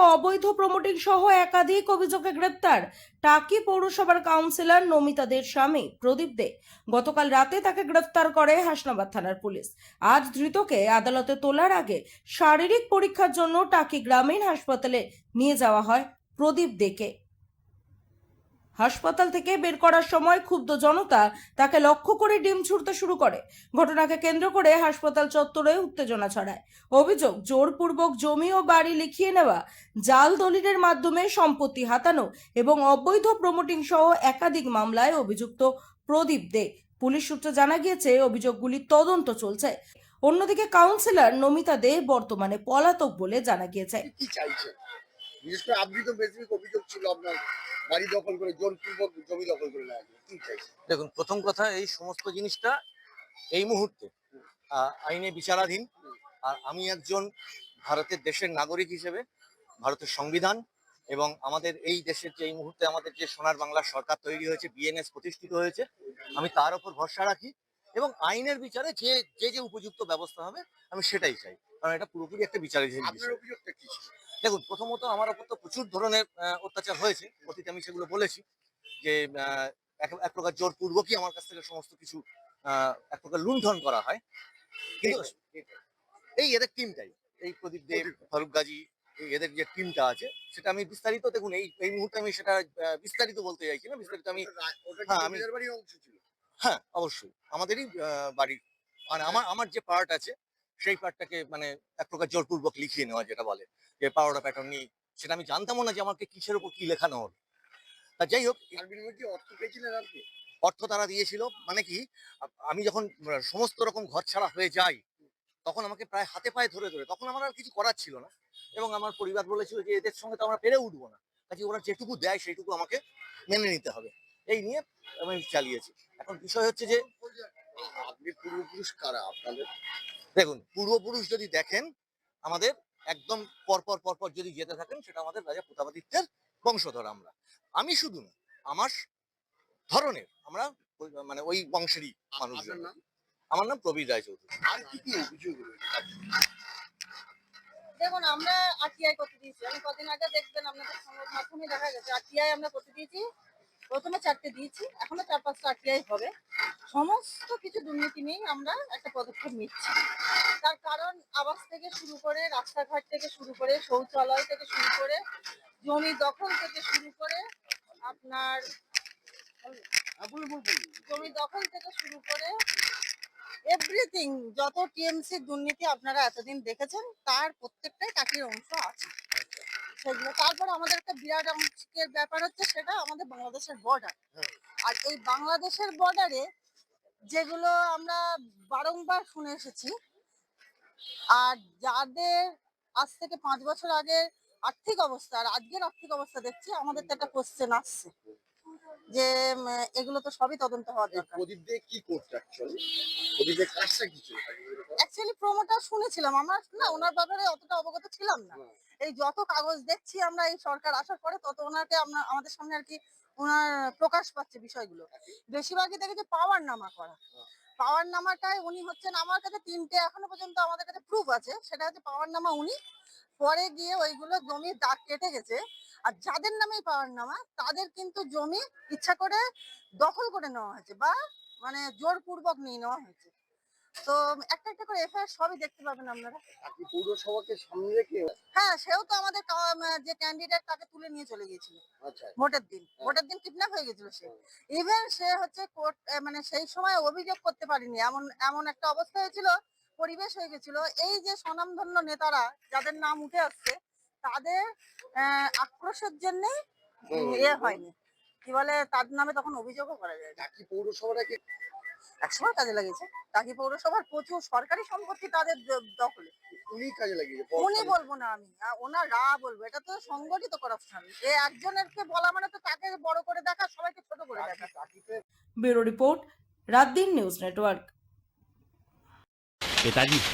অবৈধ প্রমোটিং সহ একাধিক অভিযোগে গ্রেপ্তার টাকি পৌরসভার কাউন্সিলর নমিতা দের স্বামী প্রদীপ দে। গতকাল রাতে তাকে গ্রেফতার করে হাসনাবাদ থানার পুলিশ। আজ ধৃতকে আদালতে তোলার আগে শারীরিক পরীক্ষার জন্য টাকি গ্রামীণ হাসপাতালে নিয়ে যাওয়া হয় প্রদীপ দেকে। হাসপাতাল থেকে বের করার সময় ক্ষুব্ধ জনতা তাকে লক্ষ্য করে ডিম ছুড়তে শুরু করে। ঘটনাকে কেন্দ্র করে হাসপাতাল চত্বরে উত্তেজনা ছড়ায়। অভিযোগ, জোরপূর্বক জমি ও বাড়ি লিখিয়ে নেওয়া, জাল দলিলের মাধ্যমে সম্পত্তি হাতানো এবং অবৈধ প্রমোটিং সহ একাধিক মামলায় অভিযুক্ত প্রদীপ দে। পুলিশ সূত্রে জানা গিয়েছে অভিযোগগুলির তদন্ত চলছে। অন্যদিকে কাউন্সিলর নমিতা দে বর্তমানে পলাতক বলে জানা গিয়েছে। কি চাইছেন? বিশেষ করে আপনি তো বেশি অভিযোগ ছিল আপনার বাড়ি দখল করে জোরপূর্বক জমি দখল করে নেওয়া। কি চাইছেন? দেখুন, প্রথম কথা, এই সমস্ত জিনিসটা এই মুহূর্তে আইনে বিচারাধীন। আর আমি একজন ভারতের দেশের নাগরিক হিসেবে ভারতের সংবিধান এবং আমাদের এই দেশের যে এই মুহূর্তে আমাদের যে সোনার বাংলা সরকার তৈরি হয়েছে, বিএনএস প্রতিষ্ঠিত হয়েছে, আমি তার উপর ভরসা রাখি এবং আইনের বিচারে যে যে যে উপযুক্ত ব্যবস্থা হবে আমি সেটাই চাই, কারণ এটা পুরোপুরি একটা বিচারাধীন বিষয়। আপনার অভিযোগটা কি ছিল? দেখুন, প্রথমত আমার ওপর তো প্রচুর ধরনের অত্যাচার হয়েছে, অতীতে আমি সেগুলো বলেছি যে এক প্রকার জোরপূর্বকই আমার কাছ থেকে সমস্ত কিছু এক প্রকার লুণ্ঠন করা হয়। কিন্তু এই এদের টিমটাই, এই প্রদীপ দেব, ফারুক গাজী, এদের যে টিমটা আছে সেটা আমি বিস্তারিত, দেখুন এই মুহূর্তে আমি সেটা বিস্তারিত বলতে চাইছি না। বিস্তারিত আমি আমি বাড়ির অংশ ছিল। হ্যাঁ, অবশ্যই আমাদেরই বাড়ি, মানে আমার যে পার্ট আছে সেই পার্টটাকে মানে এক প্রকার জোরপূর্বক লিখিয়ে নেওয়া, যেটা বলে যে পাওয়ারটা প্যাটার্ন নেই, সেটা আমি জানতামও না যে আমাকে কিসের উপর কি লেখানো হলো। তা যাই হোক, তার বিনিময়ে কি অর্থ পেয়েছিলেন আপনি? অর্থ তারা দিয়েছিল। মানে কি, আমি যখন সমস্ত রকম ঘর ছাড়া হয়ে যাই তখন আমাকে প্রায় হাতে পায়ে ধরে ধরে, তখন আমার আর কিছু করার ছিল না এবং আমার পরিবার বলেছিল যে এদের সঙ্গে তো আমরা পেরে উঠবো না, কাজে ওরা যেটুকু দেয় সেইটুকু আমাকে মেনে নিতে হবে। এই নিয়ে আমি চালিয়েছি। এখন বিষয় হচ্ছে যে আপনি পূর্বপুরুষ কারা আপনাদের? দেখুন, পূর্বপুরুষ যদি দেখেন আমাদের একদম পরপর পরপর যদি যেতে থাকেন, সেটা আমাদের রাজা প্রতাপাদিত্যের বংশধর আমরা। আমি শুধু না, আমার ধরনের আমরা মানে ওই বংশেরই মানুষজন। আপনার নাম? আমার নাম প্রবীর রায়চৌধুরী। আর কি কি অভিযোগ রয়েছে? দেখুন, আমরা আরটিআই করতে দিয়েছি। আমি কদিন আগে দেখবেন আপনাদের সংবাদ মাধ্যমে দেখা গেছে আরটিআই আমরা করতে দিয়েছি। প্রথমে 4টে দিয়েছি, এখনো 4-5টা আরটিআই হবে। সমস্ত কিছু দুর্নীতি নিয়েই আমরা একটা পদক্ষেপ নিচ্ছি। তার কারণ আবাস থেকে শুরু করে, রাস্তাঘাট থেকে শুরু করে, শৌচালয় থেকে শুরু করে, জমি দখল থেকে শুরু করে, আপনার জমি দখল থেকে শুরু করে এভরিথিং, যত টিএমসি দুর্নীতি আপনারা এতদিন দেখেছেন তার প্রত্যেকটাই টাকির অংশ আছে সেগুলো। তারপর আমাদের একটা বিরাট অংশের ব্যাপার হচ্ছে সেটা আমাদের বাংলাদেশের বর্ডার। আর এই বাংলাদেশের বর্ডারে যেগুলো আমরা বারংবার শুনে এসেছি, আর যাদের আজ থেকে 5 বছর আগের আর্থিক অবস্থা আর আজকের আর্থিক অবস্থা দেখছি, আমাদের তো একটা কোশ্চেন আসছে যে এগুলো তো সবই তদন্ত হওয়া দরকার। প্রদীপ দে কি করতে অ্যাকচুয়ালি? প্রদীপ দে কাজটা কি ছিল? অ্যাকচুয়ালি প্রমোটার শুনেছিলাম, আমরা না ওনার ব্যাপারে অতটা অবগত ছিলাম না। এই যত কাগজ দেখছি আমরা এই সরকার আসার পরে, তত ওনাকে আমাদের সামনে আর কি ওনার প্রকাশ পাচ্ছে বিষয়গুলো। বেশিরভাগই দেখেছি পাওয়ার নামা করা। পাওয়ার নামাটায় উনি হচ্ছেন, আমার কাছে 3টে এখনো পর্যন্ত আমাদের কাছে প্রুফ আছে, সেটা হচ্ছে পাওয়ার নামা উনি পরে গিয়ে ওইগুলো জমির দাগ কেটে গেছে। আর যাদের নামেই পাওয়ার নামা তাদের কিন্তু জমি ইচ্ছা করে দখল করে নেওয়া হয়েছে বা মানে জোরপূর্বক নিয়ে নেওয়া হয়েছে। তো একটা একটা করে এফআইআর সবই দেখতে পাবেন আপনারা। আপনি পৌরসভাকে সামনে রেখে? হ্যাঁ, সেও তো আমাদের যে ক্যান্ডিডেট তাকে তুলে নিয়ে চলে গিয়েছিল আচ্ছা। ভোটের দিন কিডন্যাপ হয়ে গেছিল সে। ইভেন সে হচ্ছে কোর্ট, মানে সেই সময় অভিযোগ করতে পারিনি, এমন একটা অবস্থা হয়েছিল, পরিবেশ হয়ে গেছিল। এই যে স্বনামধন্য নেতারা যাদের নাম উঠে আসছে তাদের আক্রোশের জন্য হয়নি, কি বলে তার নামে তখন অভিযোগও করা যায়। টাকি পৌরসভাটাকে একসময় কাজে লাগিয়েছে। টাকি পৌরসভার প্রচুর সরকারি সম্পত্তি তাদের দখলে। উনি কাজে লাগিয়েছে? উনি বলবো না আমি, ওনারা বলবো। এটা তো সংগঠিত করাপশন। একজনেরকে বলা মানে তো তাকে বড় করে দেখা, সবাইকে ছোট করে দেখা। ব্যুরো রিপোর্ট, রাত দিন নিউজ নেটওয়ার্ক।